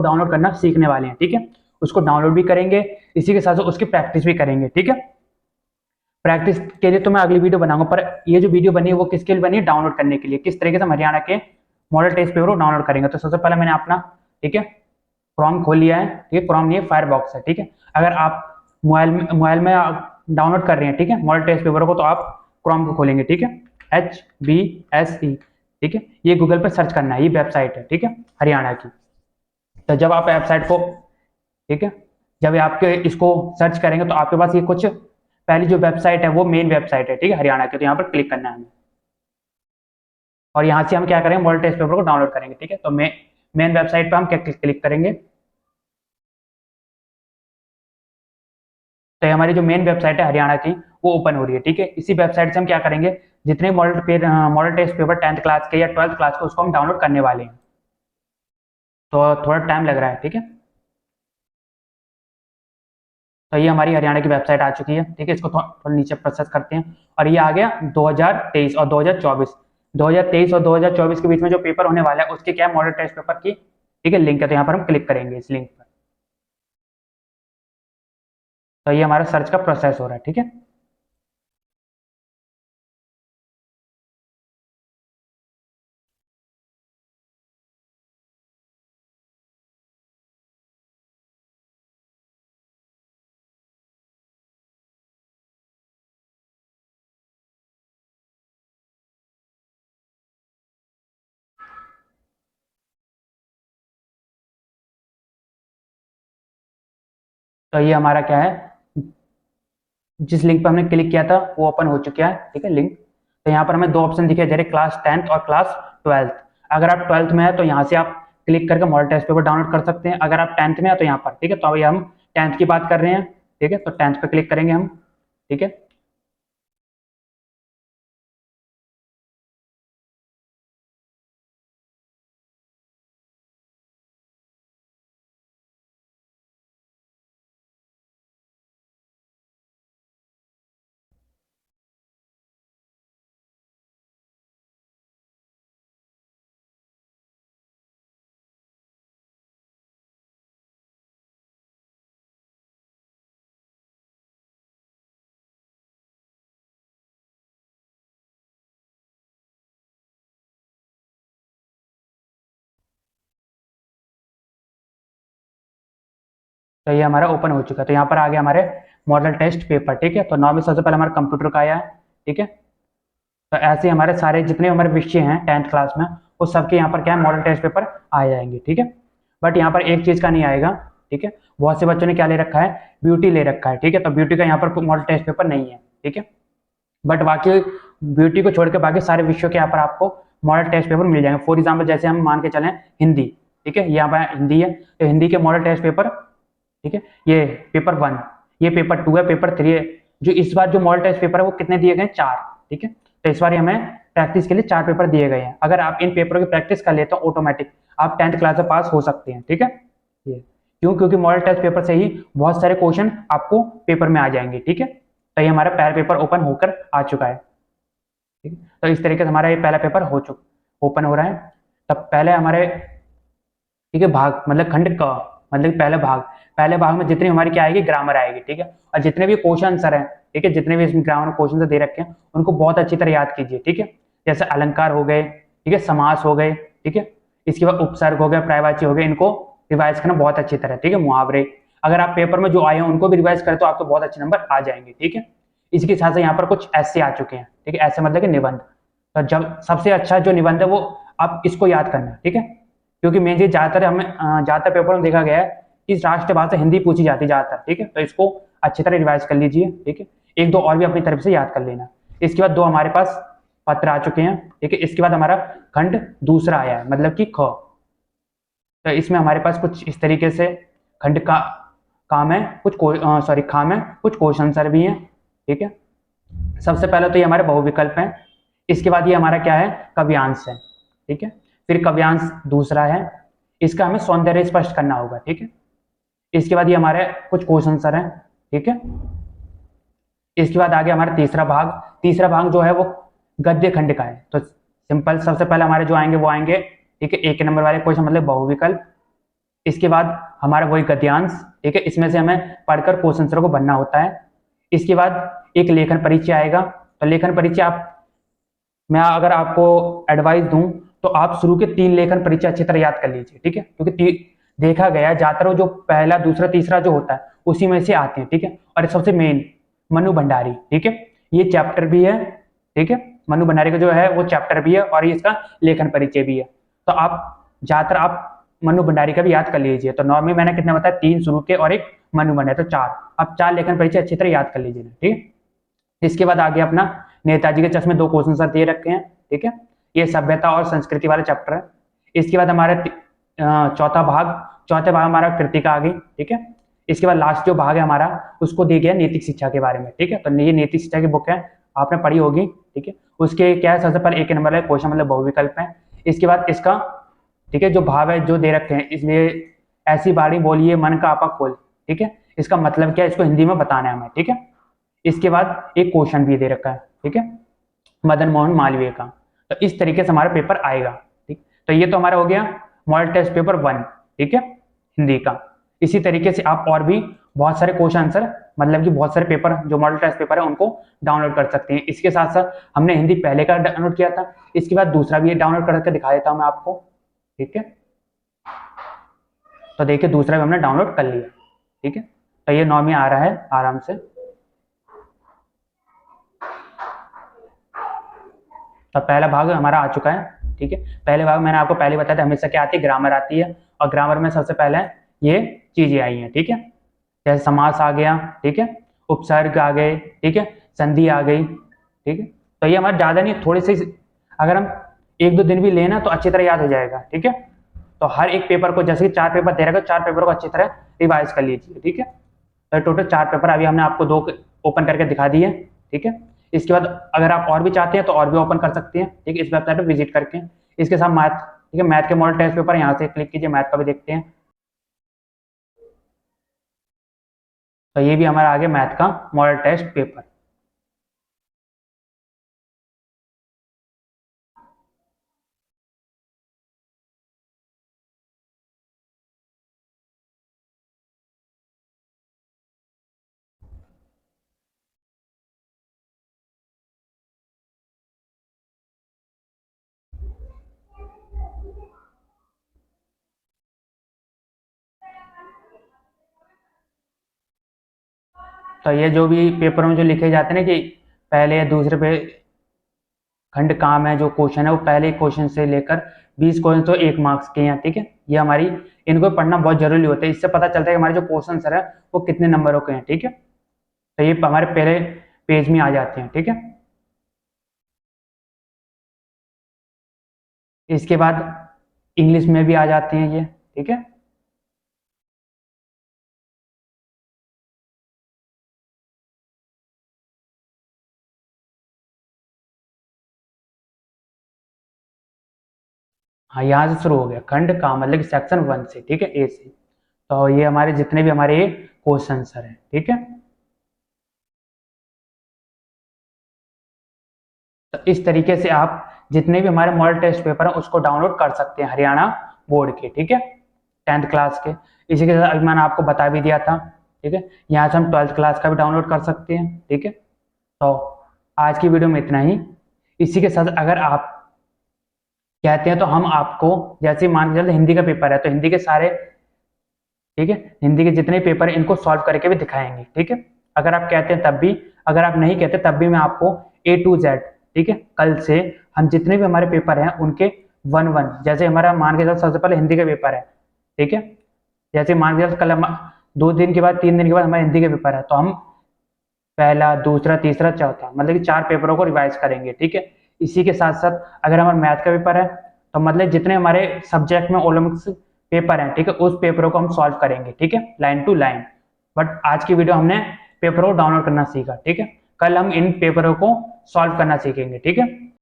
Download करना सीखने वाले हैं, ठीक है। उसको डाउनलोड भी करेंगे, इसी के साथ साथ उसकी प्रैक्टिस भी करेंगे, ठीक है। प्रैक्टिस के लिए तो मैं अगली वीडियो बनाऊंगा, पर ये जो वीडियो बनी है वो किसके लिए बनी है, डाउनलोड करने के लिए, किस तरीके से हम हरियाणा के मॉडल टेस्ट पेपर को डाउनलोड करेंगे। तो सबसे पहले मैंने अपना, ठीक है, क्रोम खोल लिया है, ठीक है। क्रोम नहीं है, फायरबॉक्स है, ठीक है। अगर आप मोबाइल में डाउनलोड कर रहे हैं, ठीक है, मॉडल टेस्ट पेपर को, तो आप क्रोम को खोलेंगे, ठीक है, HBSE, ठीक है। ये गूगल पे सर्च करना है, ये वेबसाइट है, ठीक है, हरियाणा की। तो जब आप वेबसाइट को, ठीक है, जब आपके इसको सर्च करेंगे तो आपके पास ये कुछ पहली जो वेबसाइट है वो मेन वेबसाइट है, ठीक है, हरियाणा की। तो यहाँ पर क्लिक करना है हमें, और यहाँ से हम क्या करेंगे, मॉडल टेस्ट पेपर को डाउनलोड करेंगे, ठीक है। तो मेन वेबसाइट पर हम क्या क्लिक करेंगे, तो हमारी जो मेन वेबसाइट है हरियाणा की वो ओपन हो रही है, ठीक है। इसी वेबसाइट से हम क्या करेंगे, जितने model test paper 10th class के या 12th क्लास के, उसको हम डाउनलोड करने वाले हैं। तो थोड़ा टाइम लग रहा है, ठीक है। तो ये हमारी हरियाणा की वेबसाइट आ चुकी है, ठीक है। इसको थोड़ा नीचे प्रोसेस करते हैं, और ये आ गया 2023 और 2024। 2023 और 2024 के बीच में जो पेपर होने वाला है उसके क्या है, मॉडल टेस्ट पेपर की, ठीक है, लिंक है। तो यहाँ पर हम क्लिक करेंगे इस लिंक पर। तो ये हमारा सर्च का प्रोसेस हो रहा है, ठीक है। तो ये हमारा क्या है, जिस लिंक पर हमने क्लिक किया था वो ओपन हो चुका है, ठीक है, लिंक। तो यहाँ पर हमें दो ऑप्शन दिखे दे रहे, क्लास 10th और क्लास 12th। अगर आप 12th में है तो यहाँ से आप क्लिक करके मॉडल टेस्ट पेपर डाउनलोड कर सकते हैं। अगर आप 10th में है तो यहाँ पर, ठीक है। तो अभी हम 10th की बात कर रहे हैं, ठीक है। तो 10th पे क्लिक करेंगे हम, ठीक है। तो ये हमारा ओपन हो चुका है। तो यहाँ पर आ गया हमारे मॉडल टेस्ट पेपर, ठीक है। तो नाम में सबसे पहले हमारा कंप्यूटर का आया है, ठीक है। तो ऐसे हमारे सारे जितने हमारे विषय हैं 10th क्लास में, वो सबके यहाँ पर क्या है, मॉडल टेस्ट पेपर आ जाएंगे, ठीक है। बट यहाँ पर एक चीज़ का नहीं आएगा, ठीक है। बहुत से बच्चों ने क्या ले रखा है, ब्यूटी ले रखा है, ठीक है। तो ब्यूटी का यहाँ पर मॉडल टेस्ट पेपर नहीं है, ठीक है। बट बाकी ब्यूटी को छोड़ के बाकी सारे विषयों के यहाँ पर आपको मॉडल टेस्ट पेपर मिल जाएंगे। फॉर एग्जाम्पल जैसे हम मान के चलें हिंदी, ठीक है, यहाँ पर हिंदी है, तो हिंदी के मॉडल टेस्ट पेपर, ठीक है, ये पेपर 1, ये पेपर 2 है, पेपर 3 है। जो इस बार जो मॉडल टेस्ट पेपर है वो कितने दिए गए, 4, ठीक है। तो इस बार हमें प्रैक्टिस के लिए 4 पेपर दिए गए हैं। अगर आप इन पेपरों की प्रैक्टिस कर लेते हो ऑटोमेटिक आप 10th क्लास में पास हो सकते हैं, ठीक है। ये क्यों, क्योंकि मॉडल टेस्ट पेपर से ही बहुत सारे क्वेश्चन आपको पेपर में आ जाएंगे, ठीक है। तो ये हमारा पहला पेपर ओपन होकर आ चुका है, ठीक है। तो इस तरीके से हमारा ये पहला पेपर हो चुका, ओपन हो रहा है। तब पहले हमारे, ठीक है, भाग मतलब खंड क, मतलब पहले भाग, पहले भाग में जितनी हमारी क्या आएगी, ग्रामर आएगी, ठीक है। और जितने भी क्वेश्चन आंसर हैं, ठीक है, जितने भी इसमें ग्रामर क्वेश्चन दे रखे हैं उनको बहुत अच्छी तरह याद कीजिए, ठीक है। जैसे अलंकार हो गए, ठीक है, समास हो गए, ठीक है, इसके बाद उपसर्ग हो गए, पर्यायवाची हो गए, इनको रिवाइज करना बहुत अच्छी तरह, ठीक है। मुहावरे अगर आप पेपर में जो आए हैं उनको भी रिवाइज करें तो आपको बहुत अच्छे नंबर आ जाएंगे, ठीक है। इसके साथ साथ यहाँ पर कुछ ऐसे आ चुके हैं, ठीक है, ऐसे मतलब कि निबंध। तो जब सबसे अच्छा जो निबंध है वो आप इसको याद करना, ठीक है। क्योंकि मेनली ज्यादातर हमें ज्यादातर पेपर में देखा गया है कि राष्ट्रभाषा हिंदी पूछी जाती है ज्यादातर, ठीक है। तो इसको अच्छी तरह रिवाइज कर लीजिए, ठीक है। एक दो और भी अपनी तरफ से याद कर लेना। इसके बाद 2 हमारे पास पत्र आ चुके हैं, ठीक है। इसके बाद हमारा खंड दूसरा आया है, मतलब कि ख। तो इसमें हमारे पास कुछ इस तरीके से खंड का काम है, कुछ सॉरी खाम है, कुछ क्वेश्चन आंसर भी हैं, ठीक है। सबसे पहले तो ये हमारे बहुविकल्प हैं। इसके बाद ये हमारा क्या है, कव्यांश है, ठीक है। फिर कव्यांश दूसरा है, इसका हमें सौंदर्य स्पष्ट करना होगा, ठीक है। इसके बाद ये हमारे कुछ क्वेश्चन आंसर हैं, ठीक है। इसके बाद आगे हमारा तीसरा भाग, तीसरा भाग जो है वो गद्य खंड का है। तो सिंपल सबसे पहले हमारे जो आएंगे वो आएंगे, ठीक है, एक नंबर वाले क्वेश्चन मतलब बहुविकल्प, इसके बाद हमारा वही गद्यांश, ठीक है, इसमें से हमें पढ़कर क्वेश्चन आंसर को बनना होता है। इसके बाद एक लेखन परिचय आएगा। तो लेखन परिचय मैं अगर आपको एडवाइस दूं तो आप शुरू के 3 लेखन परिचय अच्छी तरह याद कर लीजिए, ठीक है, क्योंकि देखा गया ज्यादातर वो जो पहला दूसरा तीसरा जो होता है उसी में से आते हैं, ठीक है। और सबसे मेन मनु भंडारी, ठीक है, ये चैप्टर भी है, ठीक है, मनु भंडारी का जो है वो चैप्टर भी है और ये इसका लेखन परिचय भी है। तो आप ज्यादातर आप मनु भंडारी का भी याद कर लीजिए। तो 9 में मैंने कितने बताया, 3 शुरू के और एक मनु भंडारी, तो 4। अब 4 लेखन परिचय अच्छी तरह याद कर लीजिए, ठीक है। इसके बाद आगे अपना नेताजी के चश्मे 2 क्वेश्चन आंसर दे रखे हैं, ठीक है, ये सभ्यता और संस्कृति वाला चैप्टर है। इसके बाद हमारे चौथा भाग हमारा कृतिका आ गई, ठीक है। इसके बाद लास्ट जो भाग है हमारा उसको दिया गया नैतिक शिक्षा के बारे में, ठीक है। तो ये नैतिक शिक्षा की बुक है, आपने पढ़ी होगी, ठीक है। उसके क्या है, सबसे पहले एक नंबर है क्वेश्चन मतलब बहुविकल्प है। इसके बाद इसका, ठीक है, जो भाव है जो दे रखे हैं, इसलिए ऐसी बाणी बोलिए मन का आपा खोल, ठीक है, इसका मतलब क्या है इसको हिंदी में बताना है हमें, ठीक है। इसके बाद एक क्वेश्चन भी दे रखा है, ठीक है, मदन मोहन मालवीय का। तो इस तरीके से हमारा पेपर आएगा, ठीक। तो ये तो हमारा हो गया मॉडल टेस्ट पेपर 1, ठीक है, हिंदी का। इसी तरीके से आप और भी बहुत सारे क्वेश्चन आंसर, मतलब कि बहुत सारे पेपर जो मॉडल टेस्ट पेपर है उनको डाउनलोड कर सकते हैं। इसके साथ साथ हमने हिंदी पहले का डाउनलोड किया था, इसके बाद दूसरा भी डाउनलोड करके दिखा देता हूं मैं आपको, ठीक है। तो देखिए दूसरा भी हमने डाउनलोड कर लिया, ठीक है। तो ये 9 में आ रहा है आराम से। तो पहला भाग हमारा आ चुका है, ठीक है। पहले भाग मैंने आपको पहले बताया था हमेशा क्या आती है, ग्रामर आती है, और ग्रामर में सबसे पहले ये चीजें आई हैं, ठीक है, जैसे समास आ गया, ठीक है, उपसर्ग आ गए, ठीक है, संधि आ गई, ठीक है। तो ये हमारा ज्यादा नहीं, थोड़ी सी अगर हम 1-2 दिन भी लेना तो अच्छी तरह याद हो जाएगा, ठीक है। तो हर एक पेपर को, जैसे कि 4 पेपर दे रखा, 4 पेपर को अच्छी तरह रिवाइज कर लीजिए, ठीक है। तो टोटल 4 पेपर अभी हमने आपको 2 ओपन करके दिखा दिए, ठीक है। इसके बाद अगर आप और भी चाहते हैं तो और भी ओपन कर सकते हैं, ठीक है, इस वेबसाइट पर विजिट करके। इसके साथ मैथ, ठीक है, मैथ के मॉडल टेस्ट पेपर यहाँ से क्लिक कीजिए, मैथ का भी देखते हैं। तो ये भी हमारा आगे मैथ का मॉडल टेस्ट पेपर। तो ये जो भी पेपरों में जो लिखे जाते हैं ना कि पहले या दूसरे पे खंड काम है, जो क्वेश्चन है वो पहले क्वेश्चन से लेकर 20 क्वेश्चन तो 1 मार्क्स के हैं, ठीक है। ये हमारी, इनको पढ़ना बहुत जरूरी होता है, इससे पता चलता है कि हमारे जो क्वेश्चन है वो कितने नंबरों के हैं, ठीक है। तो ये हमारे पहले पेज में आ जाते हैं, ठीक है। इसके बाद इंग्लिश में भी आ जाते हैं ये, ठीक है। हाँ, यहाँ से शुरू हो गया खंड का मतलब कि सेक्शन 1 से, ठीक है, ए से। तो ये हमारे जितने भी हमारे क्वेश्चन है, ठीक है। तो इस तरीके से आप जितने भी हमारे मॉडल टेस्ट पेपर हैं उसको डाउनलोड कर सकते हैं हरियाणा बोर्ड के, ठीक है, 10th क्लास के। इसी के साथ अभी मैंने आपको बता भी दिया था, ठीक है, यहाँ से हम 12th क्लास का भी डाउनलोड कर सकते हैं, ठीक है। तो आज की वीडियो में इतना ही। इसी के साथ अगर आप कहते हैं तो हम आपको, जैसे मान के चलते हिंदी का पेपर है तो हिंदी के सारे, ठीक है, हिंदी के जितने पेपर हैं इनको सॉल्व करके भी दिखाएंगे, ठीक है। अगर आप कहते हैं तब भी, अगर आप नहीं कहते तब भी मैं आपको A to Z, ठीक है, कल से हम जितने भी हमारे पेपर हैं उनके 1-1, जैसे हमारा मान के चलो सबसे पहले हिंदी का पेपर है, ठीक है, जैसे मान के चलो कल हम 2 दिन के बाद 3 दिन के बाद हमारे हिंदी का पेपर है, तो हम पहला दूसरा तीसरा चौथा मतलब कि 4 पेपरों को रिवाइज करेंगे, ठीक है। इसी के साथ साथ अगर हमारा मैथ का पेपर है तो मतलब जितने हमारे सब्जेक्ट में ओलंपिक्स पेपर है, ठीक है, उस पेपरों को हम सॉल्व करेंगे, ठीक है, लाइन टू लाइन। बट आज की वीडियो हमने पेपरों को डाउनलोड करना सीखा, ठीक है। कल हम इन पेपरों को सॉल्व करना सीखेंगे, ठीक है।